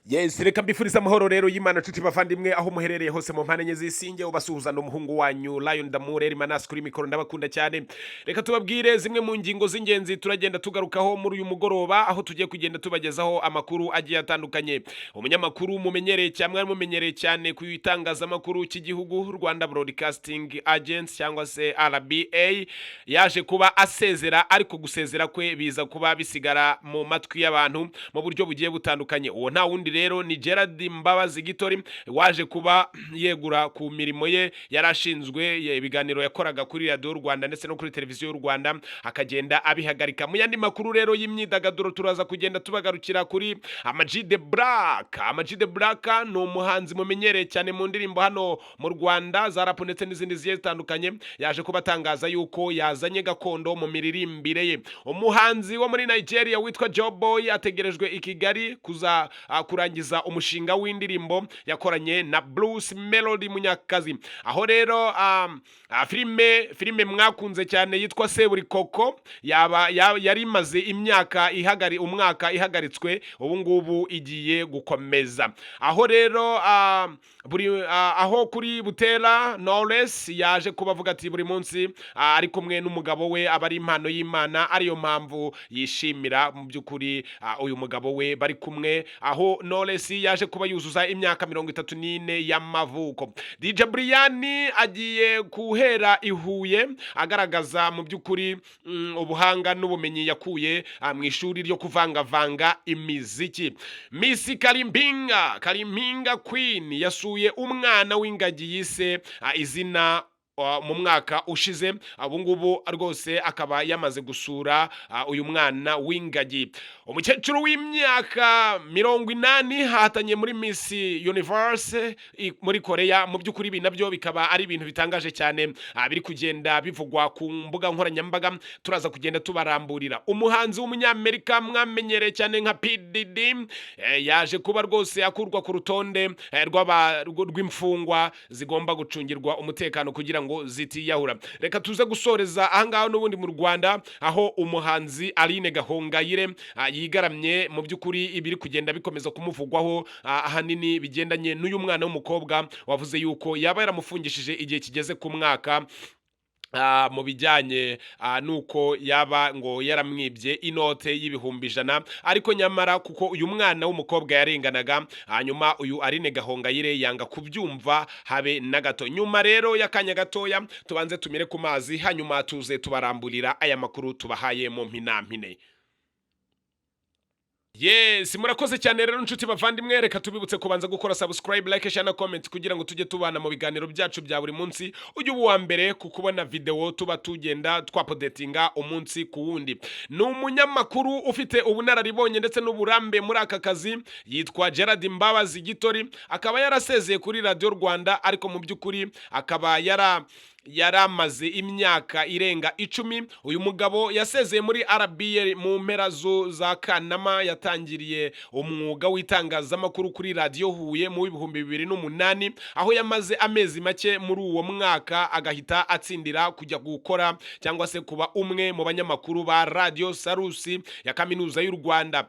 Yes, reka mbifuriza amahoro rero y'Imana nshuti bavandimwe aho muherereye hose mu mpande enye z'isinge ubasuhuza n'umuhungu wanyu Lion Damour Manas kuri mikoro ndabakunda cyane. Reka tubabwire zimwe mu ngingo z'ingenzi turagenda tugarukaho muri uyu mugoroba aho tugiye kugenda tubagezaho amakuru agiye atandukanye. Umunyamakuru mumenyereye cyane mumenyereye cyane ku itangazamakuru cy'igihugu Rwanda Broadcasting Agency cyangwa se RBA yaje kuba asezera, ariko gusezera kwe biza kuba bisigara mu matwi y'abantu mu buryo bugiye butandukanye. Uwo nta wundi rero ni Gerard Mbabazi Gitori waje kuba yegura ku mirimo ye yarashinzwe ibiganiro yakoraga kuri Radio Rwanda ndetse no kuri televiziyo y'u Rwanda akagenda abihagarika. Mu yandi makuru rero y'imyidagaduro turaza kugenda tubagarukira kuri Ama-G The Black. Ama-G The Black ni umuhanzi mumenyereye cyane mu ndirimbo hano mu Rwanda za rap ndetse n'izindi zigiye zitandukanye, yaje kuba atangaza yuko yazanye gakondo mu miririmbire ye. Umuhanzi wo muri Nigeria witwa Joboy ategerejwe i Kigali kurangiza umushinga w'indirimbo yakoranye na Bruce Melody Munyakazi. Aho rero filime mwakunze cyane yitwa Seburikoko yari imaze umwaka ihagaritswe, ubu ngubu igiye gukomeza. Aho rero aho kuri Butera Knowless yaje kubavuga ati buri munsi ari kumwe n'umugabo we aba ari impano y'Imana, ariyo mpamvu yishimira mu by'ukuri uyu mugabo we bari kumwe, aho Knowless yaje kuba yuzuza imyaka 34 y'amavuko. DJ Brian agiye kuhera i Huye agaragaza mu by'ukuri ubuhanga n'ubumenyi yakuye mu ishuri ryo kuvangavanga imiziki. Miss Kalimpinga Queen yasuye umwana w'ingagi yise izina mu mwaka ushize, abungubu rwose akaba yamaze gusura uyu mwana w'ingagi. Umukecuru w'imyaka 80 hatanye muri Miss Universe muri Korea. Mu by'ukuri ibi nabyo bikaba ari ibintu bitangaje cyane biri kugenda bivugwa ku mbuga nkoranyambaga, turaza kugenda tubaramburira. Umuhanzi w'umunyamerika mwamenyereye cyane nka P Diddy yaje kuba rwose akurwa ku rutonde rw'imfungwa zigomba gucungirwa umutekano kugira ngo zitiyahura. Reka tuze gusoreza ahangaho n'ubundi mu Rwanda, aho umuhanzi Aline Gahongayire yigaramye. Mu by'ukuri ibiri kugenda bikomeza kumuvugwaho ahanini bigendanye n'uyu mwana w'umukobwa wavuze yuko yaba yaramufungishije igihe kigeze ku mwaka mu bijyanye nuko yaba ngo yaramwibye inote y'ibihumbi 100, ariko nyamara kuko uyu mwana w'umukobwa yarenganaga, hanyuma uyu Aline Gahongayire yanga kubyumva habe na gato. Nyuma rero y'akanya gatoya tubanze tumire ku mazi, hanyuma tuze tubaramburira aya makuru tubahaye mu mpinampine. Yes, murakoze cyane rero nshuti bavandimwe, reka tubibutse kubanza gukora subscribe, like, share na comment kugira ngo tujye tubana mu biganiro byacu bya buri munsi, ujye uwa mbere kukubona video tuba tugenda twapodatinga umunsi ku wundi. Ni umunyamakuru ufite ubunararibonye ndetse n'uburambe muri aka kazi, yitwa Gerard Mbabazi Gitori, akaba yarasezeye kuri Radio Rwanda, ariko mu by'ukuri akaba yaramaze imyaka irenga 10. Uyu mugabo yasezeye muri RBA mu mpera za Kanama, yatangiriye umwuga w'itangazamakuru kuri Radio Huye mu 2008, aho yamaze amezi make muri uwo mwaka agahita atsindira kujya gukora cyangwa se kuba umwe mu banyamakuru ba Radio Sarusi ya Kaminuza y'u Rwanda.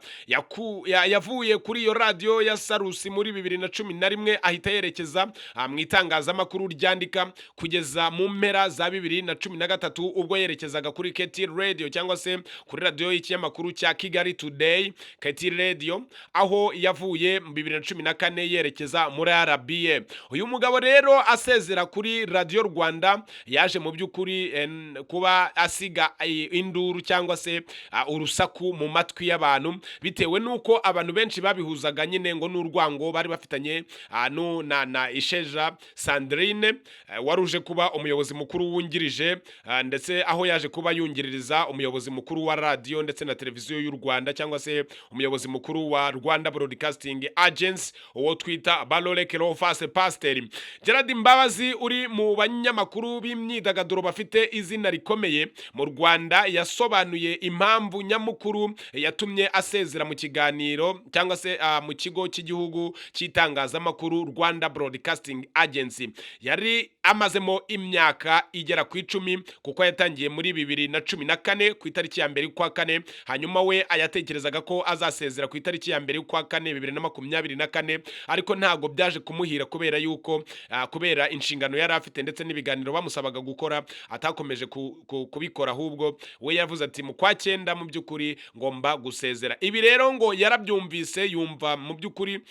Yavuye kuri iyo radio ya Sarusi muri 2011 ahita yerekeza mu itangazamakuru ryandika kugeza mu mpera za 2013 ubwo yerekezaga kuri KT Radio cyangwa se kuri radio y'ikinyamakuru cya Kigali Today KT Radio, aho yavuye mu 2014 yerekeza muri RBA. Uyu mugabo rero asezera kuri Radio Rwanda yaje mu by'ukuri kuba asiga induru cyangwa se urusaku mu matwi y'abantu, bitewe nuko abantu benshi babihuzaga nyine ngo n'urwango bari bafitanye na Isheja Sandrine waruje kuba umuyobozi mukuru wungirije, ndetse aho yaje kuba yungiririza umuyobozi mukuru wa radio ndetse na televiziyo y'u Rwanda cyangwa se umuyobozi mukuru wa Rwanda Broadcasting Agency uwo twita Balole Kelofase Pasteur. Gerard Mbabazi uri mu banyamakuru b'imyidagaduro bafite izina rikomeye mu Rwanda, yasobanuye impamvu nyamukuru yatumye asezera mu kiganiro cyangwa se mu kigo cy'igihugu cy'itangazamakuru Rwanda Broadcasting Agency. Yari amazemo imyaka imyaka igera ku 10 kuko yatangiye muri 2014 ku itariki ya mbere y'ukwa kane, hanyuma we ayatekerezaga ko azasezera ku itariki ya mbere y'ukwa kane 2024, ariko ntago byaje kumuhira kubera yuko kubera inshingano yari afite ndetse n'ibiganiro bamusabaga gukora atakomeje kubikora, ahubwo we yavuze ati mu kwa cyenda mu by'ukuri ngomba gusezera. Ibi rero ngo yarabyumvise yumva mu by'ukuri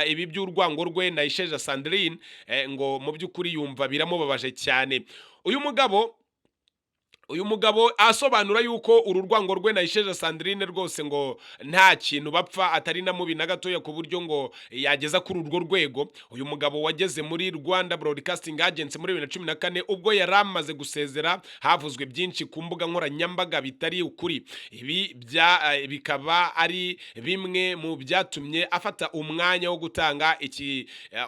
ibi by'urwango rwe na Isheja Sandrine ngo mu by'ukuri yumva biramubabaje cyane. Uyu mugabo asobanura yuko uru rwango rwe na Isheja Sandrine rwose ngo nta kintu bapfa, atari na mubi na gatoya ku buryo ngo yageza kuri urwo rwego. Uyu mugabo wageze muri Rwanda Broadcasting Agency muri 2014 ubwo yari amaze gusezera, havuzwe byinshi ku mbuga nkoranyambaga bitari ukuri. Ibi bikaba ari bimwe mu byatumye afata umwanya wo gutanga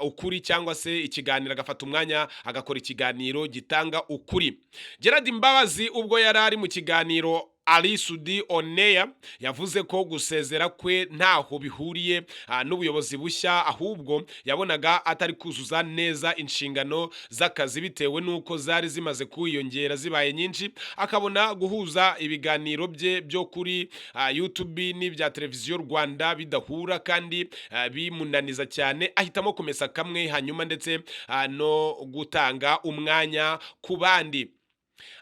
ukuri cyangwa se ikiganiro, agafata umwanya agakora ikiganiro gitanga ukuri. Gerard Mbabazi ubwo yari ari mu kiganiro Ali Sudi Oneya yavuze ko gusezera kwe ntaho bihuriye n'ubuyobozi bushya, ahubwo yabonaga atari kuzuza neza inshingano z'akazi bitewe n'uko zari zimaze kwiyongera zibaye nyinshi, akabona guhuza ibiganiro bye byo kuri YouTube n'ibya televiziyo Rwanda bidahura kandi bimunaniza cyane, ahitamo kumesa kamwe hanyuma ndetse no gutanga umwanya ku bandi.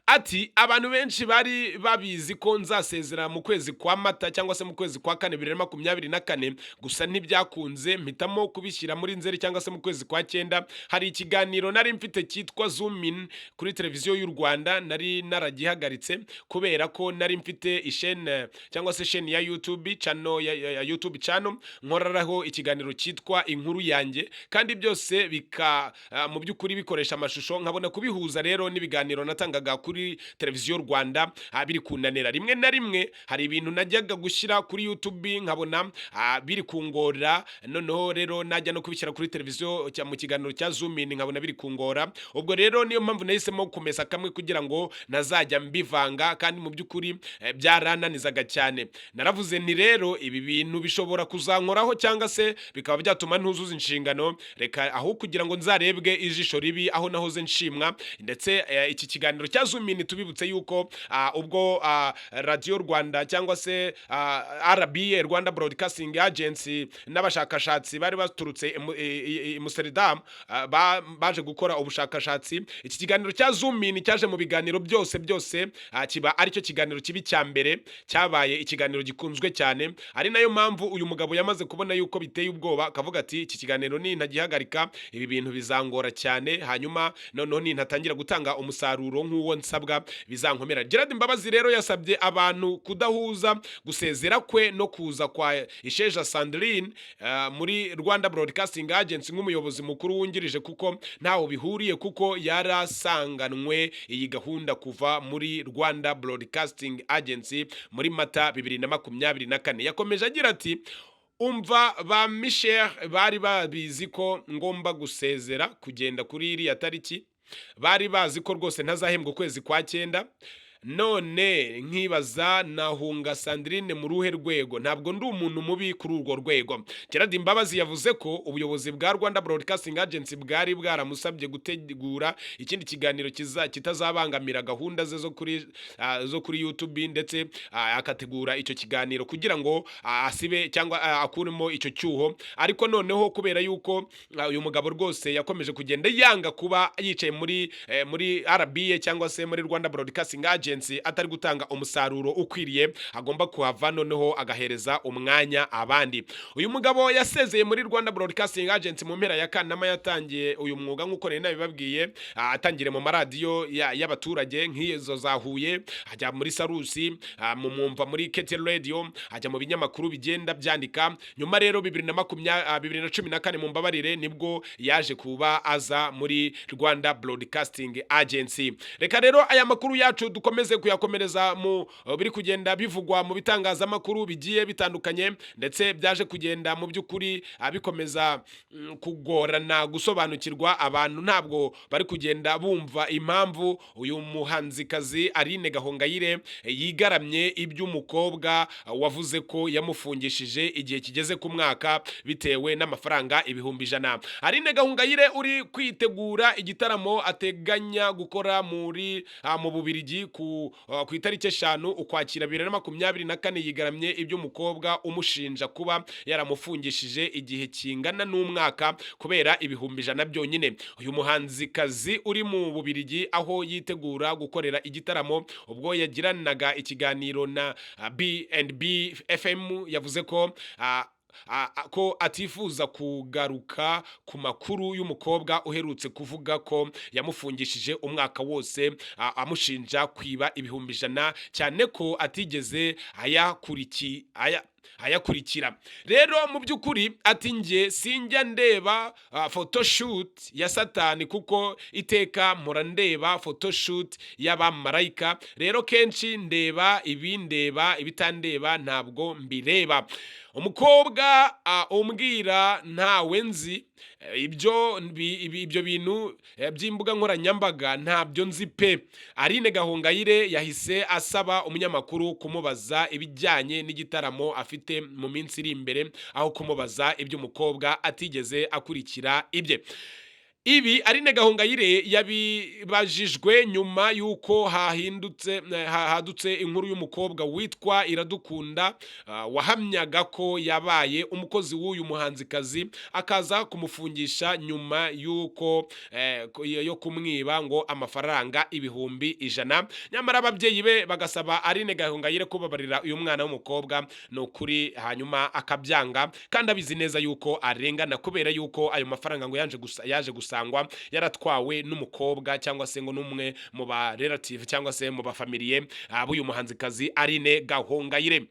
Ati abantu benshi bari babizi ko nzasezera mu kwezi kwa Mata cyangwa se mu kwezi kwa kane 2024, gusa ntibyakunze mpitamo kubishyira muri Nzeri cyangwa se mu kwezi kwa cyenda. Hari ikiganiro nari mfite cyitwa Zoom In kuri televiziyo y'u Rwanda, nari naragihagaritse kubera ko nari mfite ishene cyangwa se sheni ya YouTube channel ya YouTube channel nkoraraho ikiganiro cyitwa Inkuru Yanjye, kandi byose mu by'ukuri bikoresha amashusho, nkabona kubihuza rero n'ibiganiro natangaga kuri televiziyo Rwanda biri kunanira. Rimwe na rimwe hari ibintu najyaga gushyira kuri YouTube nkabona biri kungora, noneho rero najya no kubishyira kuri televiziyo mu kiganiro cya Zoom In nkabona biri kungora. Ubwo rero niyo mpamvu nahisemo kumesa kamwe kugira ngo nazajya mbivanga, kandi mu by'ukuri byarananizaga cyane. Naravuze nti rero ibi bintu bishobora kuzankoraho cyangwa se bikaba byatuma ntuzuza inshingano, reka aho kugira ngo nzarebwe ijisho ribi aho nahoze nshimwa. Ndetse iki kiganiro cya Zoom In tubibutse yuko ubwo Radio Rwanda cyangwa se RBA Rwanda Broadcasting Agency n'abashakashatsi bari baturutse i Amsterdam baje gukora ubushakashatsi, iki kiganiro cya Zoom In cyaje mu biganiro byose kiba aricyo kiganiro kibi cya mbere cyabaye ikiganiro gikunzwe cyane. Ari nayo mpamvu uyu mugabo yamaze kubona yuko biteye ubwoba, akavuga ati iki kiganiro nintagihagarika ibi bintu bizangora cyane, hanyuma noneho nintatangira gutanga umusaruro nk'uwo nsabwa bizankomera. Gerard Mbabazi rero yasabye abantu kudahuza gusezera kwe no kuza kwa Isheja Sandrine muri Rwanda Broadcasting Agency nk'umuyobozi mukuru wungirije, kuko ntaho bihuriye, kuko yarasanganwe iyi gahunda kuva muri Rwanda Broadcasting Agency muri Mata 2024. Yakomeje agira ati umva ba Michel bari babizi ko ngomba gusezera kugenda kuri iriya tariki, bari bazi ko rwose ntazahembwa ukwezi kwa cyenda, none nkibaza nahunga Sandrine mu ruhe rwego? Ntabwo ndi umuntu mubi kuri urwo rwego. Gerard Mbabazi yavuze ko ubuyobozi bwa Rwanda Broadcasting Agency bwari bwaramusabye gutegura ikindi kiganiro kitazabangamira gahunda ze zo kuri YouTube, ndetse akategura icyo kiganiro kugira ngo asibe cyangwa akuremo icyo cyuho. Ariko noneho kubera yuko uyu mugabo rwose yakomeje kugenda yanga kuba yicaye muri RBA cyangwa se muri Rwanda Broadcasting Agency atari gutanga umusaruro ukwiriye, agomba kuhava noneho agahereza umwanya abandi. Uyu mugabo yasezeye muri Rwanda Broadcasting Agency mu mpera ya Kanama. Yatangiye uyu mwuga nk'uko rero nabibabwiye, atangire mu maradiyo y'abaturage nk'izo za Huye, ajya muri Sarusi, mu Mwumva muri Kettle Radio, ajya mu binyamakuru bigenda byandika. Nyuma rero 2014 mu Mbabarire nibwo yaje kuba aza muri Rwanda Broadcasting Agency. Reka rero aya makuru yacu dukomeze nkomeze kuyakomereza mu biri kugenda bivugwa mu bitangazamakuru bigiye bitandukanye, ndetse byaje kugenda mu by'ukuri bikomeza kugorana gusobanukirwa. Abantu ntabwo bari kugenda bumva impamvu uyu muhanzikazi Aline Gahongayire yigaramye iby'umukobwa wavuze ko yamufungishije igihe kigeze ku mwaka bitewe n'amafaranga 100,000. Aline Gahongayire uri kwitegura igitaramo ateganya gukora mu Bubiligi ku itariki 5 Ukwakira 2024, yigaramye iby'umukobwa umushinja kuba yaramufungishije igihe kingana n'umwaka kubera 100,000 byonyine. Uyu muhanzikazi uri mu Bubiligi aho yitegura gukorera igitaramo, ubwo yagiranaga ikiganiro na B&B FM, yavuze ko atifuza kugaruka ku makuru y'umukobwa uherutse kuvuga ko yamufungishije umwaka wose amushinja kwiba 100,000, cyane ko atigeze ayakurikira. Rero mu by'ukuri ati nge sinjya ndeba photoshoot ya Satani kuko iteka mpora ndeba photoshoot y'abamarayika. Rero kenshi ndeba ibitandeba ntabwo mbireba. Umukobwa umbwira ntawe nzi, ibyo bintu by'imbuga nkoranyambaga ntabyo nzi pe. Aline Gahongayire yahise asaba umunyamakuru kumubaza ibijyanye n'igitaramo afite mu minsi iri imbere, aho kumubaza iby'umukobwa atigeze akurikira ibye. Ibi Aline Gahongayire yabibajijwe nyuma y'uko hadutse inkuru y'umukobwa witwa Iradukunda wahamyaga ko yabaye umukozi w'uyu muhanzikazi, akaza kumufungisha nyuma y'uko yo kumwiba ngo amafaranga 100,000. Nyamara ababyeyi be bagasaba Aline Gahongayire kubabarira uyu mwana w'umukobwa, n'ukuri hanyuma akabyanga, kandi abizi neza y'uko arengana kubera y'uko ayo mafaranga ngo yaje gusangwa yaratwawe n'umukobwa cyangwa se ngo n'umwe mu ba relative cyangwa se mu bafamiliye b'uyu muhanzikazi Aline Gahongayire.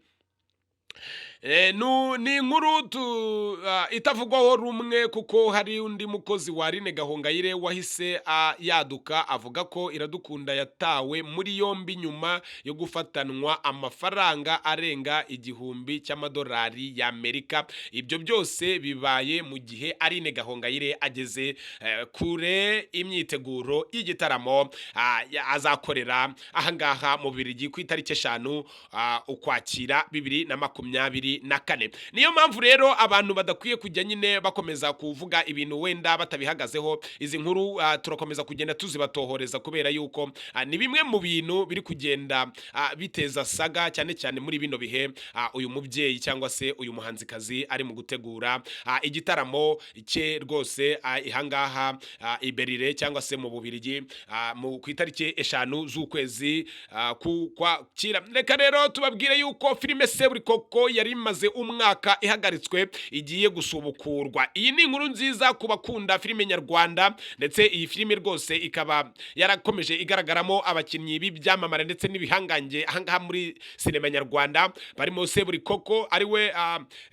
Ni inkuru itavugwaho rumwe, kuko hari undi mukozi wa Aline Gahongayire wahise yaduka avuga ko Iradukunda yatawe muri yombi nyuma yo gufatanwa amafaranga arenga 1,000 cy'amadolari y'Amerika. Ibyo byose bibaye mu gihe Aline Gahongayire ageze kure imyiteguro y'igitaramo azakorera ahangaha mu Bubiligi ku itariki 5 Ukwakira 2024. Niyo mpamvu rero abantu badakwiye kujya nyine bakomeza kuvuga ibintu wenda batabihagazeho. Izi nkuru turakomeza kugenda tuzibatohoreza kubera yuko ni bimwe mu bintu biri kugenda biteza saga, cyane cyane muri bino bihe uyu mubyeyi cyangwa se uyu muhanzikazi ari mu gutegura igitaramo cye rwose ihangaha Iberire cyangwa se mu Bubiligi ku itariki 5 z'ukwezi Ukwakira. Reka rero tubabwire yuko filime Seburikoko yari imaze umwaka ihagaritswe igiye gusubukurwa. Iyi ni inkuru nziza ku bakunda filime nyarwanda, ndetse iyi filime rwose ikaba yarakomeje igaragaramo abakinnyi b'ibyamamare ndetse n'ibihangange ahangaha muri sinema nyarwanda, barimo Seburikoko ariwe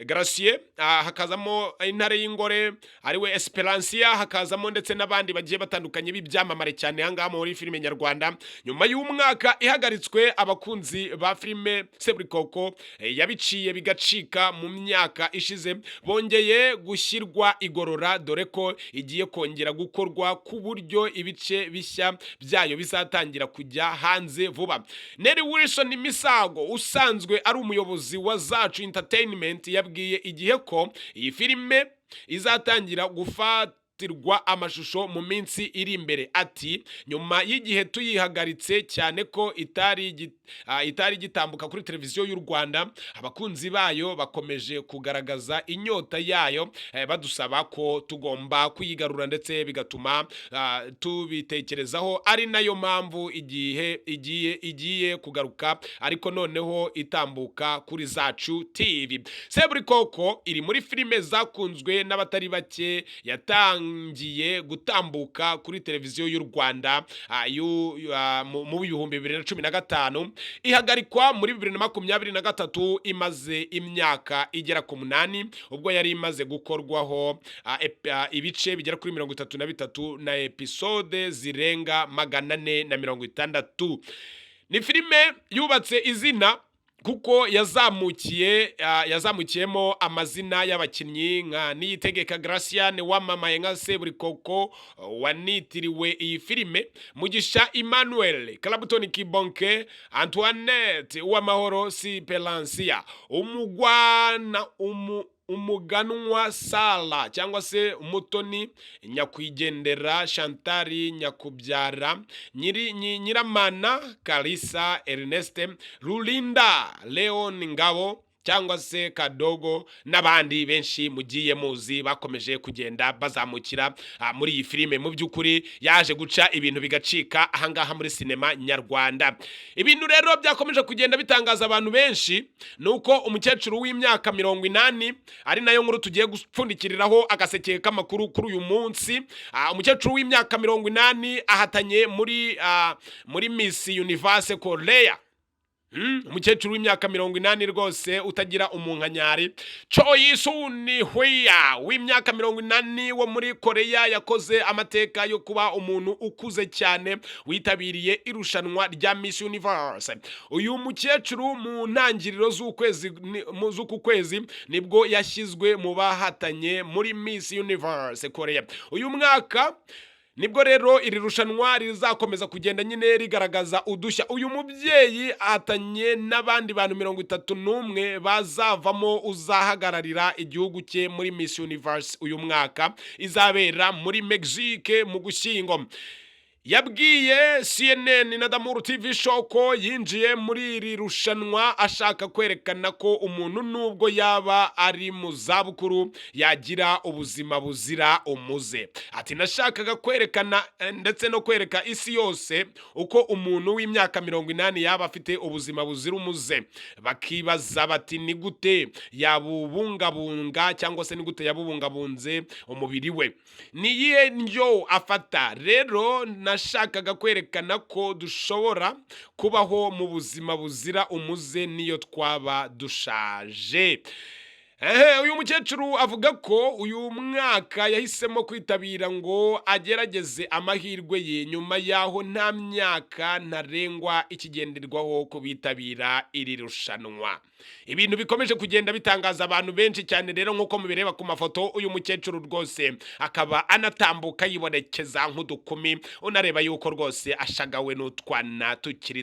Gracier, hakazamo Intare y'Ingore ariwe Esperantia, hakazamo ndetse n'abandi bagiye batandukanye b'ibyamamare cyane ahangaha muri filime nyarwanda. Nyuma y'umwaka ihagaritswe, abakunzi ba filime Seburikoko yabiciye bigacika mu myaka ishize bongeye gushyirwa igorora, dore ko igiye kongera gukorwa ku buryo ibice bishya byayo bizatangira kujya hanze vuba. Neri Wilson Misago usanzwe ari umuyobozi wa Zacu Entertainment yabwiye Igihe ko iyi filime izatangira gufatirwa amashusho mu minsi iri imbere. Ati nyuma y'igihe tuyihagaritse cyane ko itari gitambuka kuri televiziyo y'u Rwanda, abakunzi bayo bakomeje kugaragaza inyota yayo, badusaba ko tugomba kuyigarura, ndetse bigatuma tubitekerezaho, ari nayo mpamvu igiye kugaruka, ariko noneho itambuka kuri Zacu TV. Seburikoko iri muri filime zakunzwe n'abatari bake, yatangiye gutambuka kuri televiziyo y'u Rwanda mu 2015, ihagarikwa muri 2023, imaze imyaka igera ku 8, ubwo yari imaze gukorwaho ibice bigera kuri 33 na episode zirenga 460. ni filime yubatse izina kuko yazamukiyemo amazina y'abakinnyi nka Niyitegeka Graciane wamamaye nka Seburikoko wanitiriwe iyi filime, Mugisha Emmanuel, Clapton Kibonke, Antoinette Uwamahoro Sipelansia, umuganwa Sala cyangwa se Umutoni Nyakwigendera, Chantari Nyakubyara, Nyiramana Kalisa Erneste, Rulinda Leon Ngabo cyangwa se Kadogo n'abandi benshi mugiye muzi bakomeje kugenda bazamukira muri iyi filime. Mu by'ukuri yaje guca ibintu bigacika ahangaha muri sinema nyarwanda. Ibintu rero byakomeje kugenda bitangaza abantu benshi nuko umukecuru w'imyaka 80 ari nayo nkuru tugiye gupfundikiriraho agaseke k'amakuru kuri uyu munsi. Umukecuru w'imyaka 80 ahatanye muri Miss Universe Korea. Umukecuru w'imyaka 80 rwose utagira umunkanyari, Choi Sun-hwa w'imyaka 80 wo muri Korea yakoze amateka yo kuba umuntu ukuze cyane witabiriye irushanwa rya Miss Universe. Uyu mukecuru mu ntangiriro z'uku kwezi nibwo yashyizwe mu bahatanye muri Miss Universe Korea. Uyu mwaka nibwo rero iri rushanwa rizakomeza kugenda nyine rigaragaza udushya. Uyu mubyeyi ahatanye n'abandi bantu 31 bazavamo uzahagararira igihugu cye muri Miss Universe uyu mwaka izabera muri Mexique mu Gushyingo. Yabwiye CNN na Damuru TV show ko yinjiye muri iri rushanwa ashaka kwerekana ko umuntu nubwo yaba ari mu zabukuru yagira ubuzima buzira umuze. Ati nashakaga kwerekana ndetse no kwereka isi yose uko umuntu w'imyaka 80 yaba afite ubuzima buzira umuze. Bakibaza bati ni gute yabubungabunga cyangwa se ni gute yabubungabunze umubiri we, niyihe ndyo afata. Rero nashakaga kwerekana ko dushobora kubaho mu buzima buzira umuze niyo twaba dushaje. Uyu mukecuru avuga ko uyu mwaka yahisemo kwitabira ngo agerageze amahirwe ye nyuma yaho nta myaka ntarengwa ikigenderwaho kubitabira iri rushanwa. Ibintu bikomeje kugenda bitangaza abantu benshi cyane rero nkuko mubireba ku mafoto. Uyu mukecuru rwose akaba anatambuka yibonekeza nk'udukumi, unareba yuko rwose ashagawe n'utwana tukiri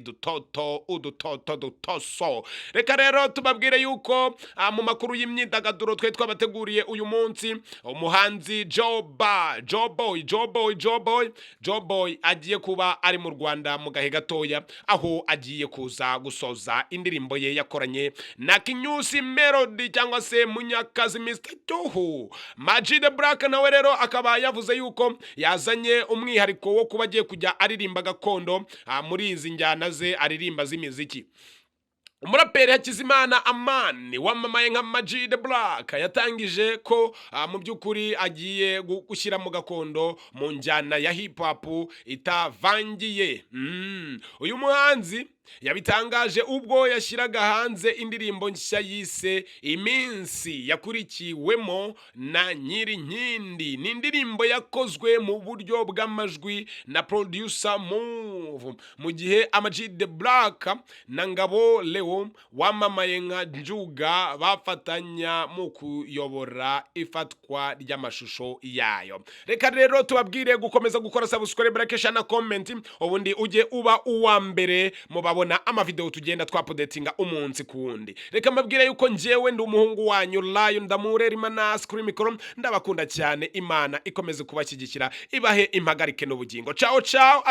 dutoso. Reka rero tubabwire yuko mu makuru y'imyidagaduro twe twabateguriye uyu munsi, umuhanzi Joe Boy agiye kuba ari mu Rwanda mu gahe gatoya, aho agiye kuza gusoza indirimbo ye yakoranye na Kinyusi Melody cyangwa se Munyakazi Mr. Toho. Maji the Black nawe rero akaba yavuze yuko yazanye umwihariko wo kuba agiye kujya aririmba gakondo muri izi njyana ze aririmba z'imiziki. Umuraperi Hakizimana Amani wamamaye nka Maji the Black yatangije ko mu by'ukuri agiye gushyira mu gakondo mu njyana ya hip hop itavangiye. Uyu muhanzi yabitangaje ubwo yashyiraga hanze indirimbo nshya yise Iminsi yakurikiwemo na Nyirinkindi. Ni indirimbo yakozwe mu buryo bw'amajwi na producer Move, mu gihe Maji the Black na Ngabo Leo wamamaye nka Njuga bafatanya mu kuyobora ifatwa ry'amashusho yayo. Reka rero tubabwire gukomeza gukora subscribe, like, share na comment, ubundi uje uba uwa mbere mu babona amavideo tugenda twapodatinga umunsi ku wundi. Reka mbabwire yuko njyewe ndi umuhungu wanyu Lion Ndamureri Manas kuri mikoro. Ndabakunda cyane, Imana ikomeze kubashyigikira, ibahe impagarike n'ubugingo. Ciao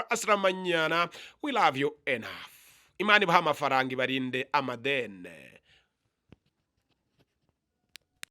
aslamanyana, we love you enough. Imana ibaha amafaranga ibarinde amadene.